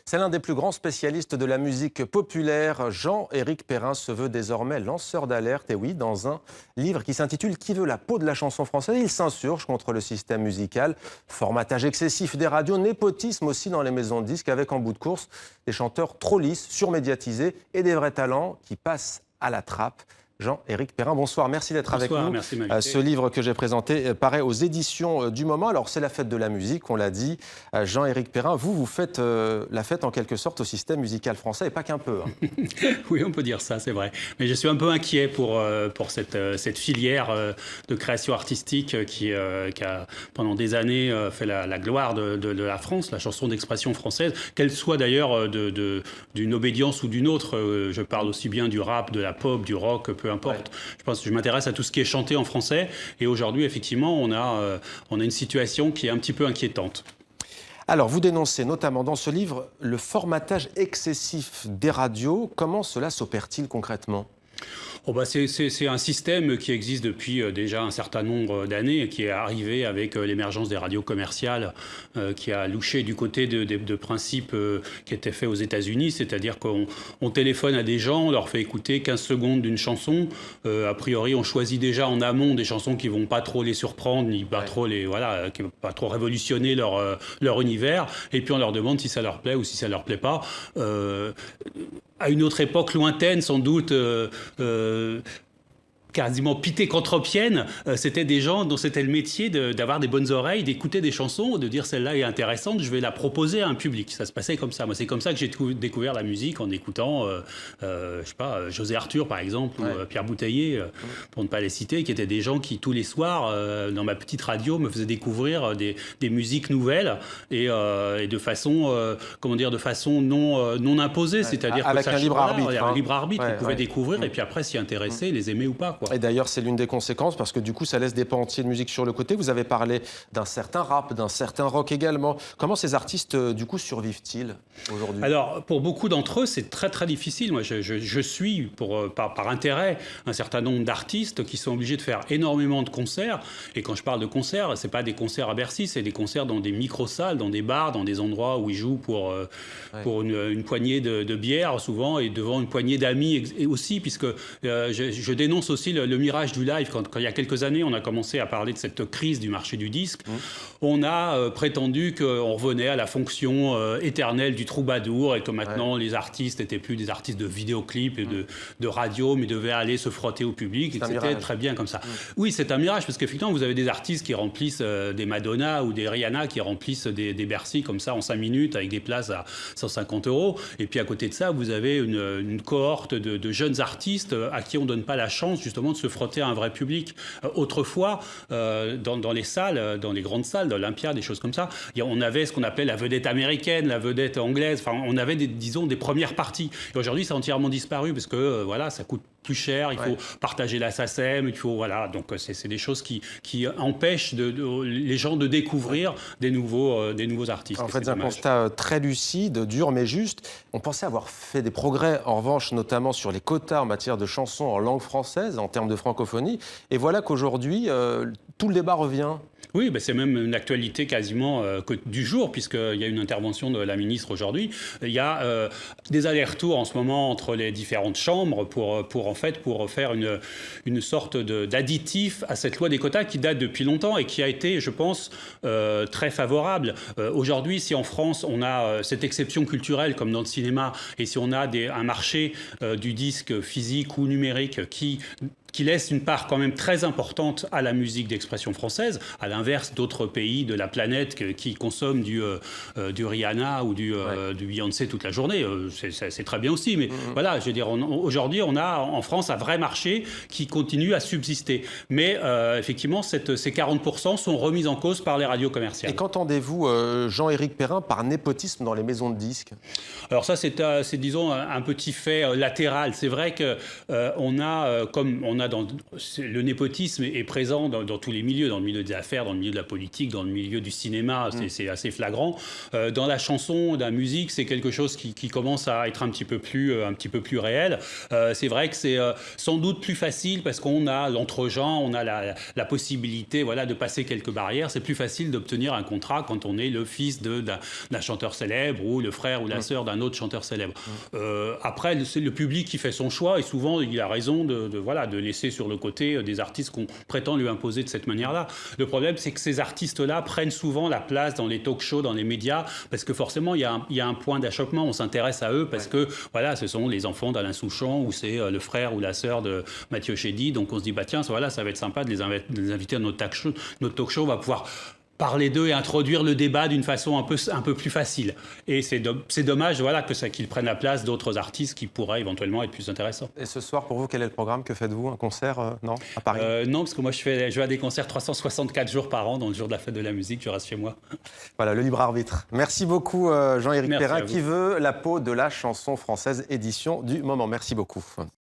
C'est l'un des plus grands spécialistes de la musique populaire. Jean-Éric Perrin se veut désormais lanceur d'alerte. Et oui, dans un livre qui s'intitule « Qui veut la peau de la chanson française ?», il s'insurge contre le système musical. Formatage excessif des radios, népotisme aussi dans les maisons de disques, avec en bout de course des chanteurs trop lisses, surmédiatisés et des vrais talents qui passent à la trappe. Jean-Éric Perrin, bonsoir, merci d'être avec nous. Merci de m'inviter. Ce livre que j'ai présenté paraît aux éditions du Moment. Alors c'est la fête de la musique, on l'a dit. Jean-Éric Perrin, vous faites la fête en quelque sorte au système musical français, et pas qu'un peu. Oui, on peut dire ça, c'est vrai. Mais je suis un peu inquiet pour cette filière de création artistique qui a pendant des années fait la gloire de la France, la chanson d'expression française, qu'elle soit d'ailleurs d'une obédience ou d'une autre. Je parle aussi bien du rap, de la pop, du rock, peu importe. Ouais. Je pense que je m'intéresse à tout ce qui est chanté en français. Et aujourd'hui, effectivement, on a une situation qui est un petit peu inquiétante. Alors, vous dénoncez notamment dans ce livre le formatage excessif des radios. Comment cela s'opère-t-il concrètement ? Oh bah c'est un système qui existe depuis déjà un certain nombre d'années et qui est arrivé avec l'émergence des radios commerciales qui a louché du côté de principes qui étaient faits aux États-Unis, c'est-à-dire qu'on téléphone à des gens, on leur fait écouter 15 secondes d'une chanson. A priori, on choisit déjà en amont des chansons qui vont pas trop les surprendre, ni pas trop qui vont pas trop révolutionner leur univers. Et puis on leur demande si ça leur plaît ou si ça leur plaît pas. À une autre époque lointaine, sans doute, quasiment pitécanthropienne, c'était des gens dont c'était le métier d'avoir des bonnes oreilles, d'écouter des chansons, de dire celle-là est intéressante, je vais la proposer à un public. Ça se passait comme ça. Moi, c'est comme ça que j'ai découvert la musique, en écoutant, je sais pas, José Arthur par exemple, ou Pierre Bouteiller, pour ne pas les citer, qui étaient des gens qui tous les soirs, dans ma petite radio, me faisaient découvrir des musiques nouvelles et de façon, de façon non imposée, c'est-à-dire avec un libre arbitre. Un libre arbitre, ils pouvaient découvrir et puis après s'y intéresser, les aimer ou pas, quoi. Et d'ailleurs, c'est l'une des conséquences, parce que du coup, ça laisse des pans entiers de musique sur le côté. Vous avez parlé d'un certain rap, d'un certain rock également. Comment ces artistes, du coup, survivent-ils aujourd'hui ? Alors, pour beaucoup d'entre eux, c'est très, très difficile. Moi, je suis, par intérêt, un certain nombre d'artistes qui sont obligés de faire énormément de concerts. Et quand je parle de concerts, c'est pas des concerts à Bercy, c'est des concerts dans des micro-salles, dans des bars, dans des endroits où ils jouent pour une poignée de bière, souvent, et devant une poignée d'amis aussi, puisque je dénonce aussi le mirage du live. Quand il y a quelques années, on a commencé à parler de cette crise du marché du disque, on a prétendu qu'on revenait à la fonction éternelle du troubadour et que maintenant les artistes n'étaient plus des artistes de vidéoclips et de radio, mais devaient aller se frotter au public. Et c'était très bien comme ça. Oui, c'est un mirage, parce qu'effectivement, vous avez des artistes qui remplissent des Madonna ou des Rihanna qui remplissent des Bercy comme ça en 5 minutes avec des places à 150 €. Et puis à côté de ça, vous avez une cohorte de jeunes artistes à qui on ne donne pas la chance justement de se frotter à un vrai public. Autrefois, dans les salles, dans les grandes salles d'Olympia, des choses comme ça, on avait ce qu'on appelait la vedette américaine, la vedette anglaise, enfin on avait des premières parties. Et aujourd'hui, ça a entièrement disparu parce que ça coûte plus cher, il faut partager la SACEM, il faut, donc c'est des choses qui empêchent les gens de découvrir des nouveaux artistes. En fait, un constat très lucide, dur mais juste. On pensait avoir fait des progrès, en revanche, notamment sur les quotas en matière de chansons en langue française, en termes de francophonie. Et voilà qu'aujourd'hui, tout le débat revient. Oui, c'est même une actualité quasiment du jour, puisqu'il y a une intervention de la ministre aujourd'hui. Il y a des allers-retours en ce moment entre les différentes chambres pour faire une sorte d'additif à cette loi des quotas qui date depuis longtemps et qui a été, je pense, très favorable. Aujourd'hui, si en France, on a cette exception culturelle comme dans le cinéma, et si on a un marché du disque physique ou numérique qui laisse une part quand même très importante à la musique d'expression française, à l'inverse d'autres pays de la planète qui consomment du Rihanna ou du Beyoncé toute la journée. C'est très bien aussi, mais voilà, je veux dire, aujourd'hui, on a en France un vrai marché qui continue à subsister. Mais effectivement, ces 40% sont remis en cause par les radios commerciales. Et qu'entendez-vous, Jean-Éric Perrin, par népotisme dans les maisons de disques ? Alors ça, c'est disons, un petit fait latéral. C'est vrai qu'on a, comme on on a le népotisme est présent dans tous les milieux, dans le milieu des affaires, dans le milieu de la politique, dans le milieu du cinéma, c'est assez flagrant. Dans la chanson, dans la musique, c'est quelque chose qui commence à être un petit peu plus réel. C'est vrai que c'est sans doute plus facile parce qu'on a l'entre-gens, on a la possibilité, voilà, de passer quelques barrières. C'est plus facile d'obtenir un contrat quand on est le fils d'un chanteur célèbre ou le frère ou la sœur d'un autre chanteur célèbre. Après, c'est le public qui fait son choix et souvent il a raison de laisser sur le côté des artistes qu'on prétend lui imposer de cette manière-là. Le problème, c'est que ces artistes-là prennent souvent la place dans les talk-shows, dans les médias, parce que forcément, il y a un point d'achoppement. On s'intéresse à eux parce que voilà, ce sont les enfants d'Alain Souchon ou c'est le frère ou la sœur de Mathieu Chédid. Donc on se dit, bah tiens, voilà, ça va être sympa de les inviter à notre talk-show. On va pouvoir parler d'eux et introduire le débat d'une façon un peu plus facile. Et c'est dommage, voilà, qu'ils prennent la place d'autres artistes qui pourraient éventuellement être plus intéressants. Et ce soir, pour vous, quel est le programme? Que faites-vous? Un concert, non, à Paris? Non, parce que moi, je vais à des concerts 364 jours par an. Dans le jour de la fête de la musique, je reste chez moi. Voilà, le libre arbitre. Merci beaucoup, Jean-Éric Perrin, qui veut la peau de la chanson française, édition du moment. Merci beaucoup.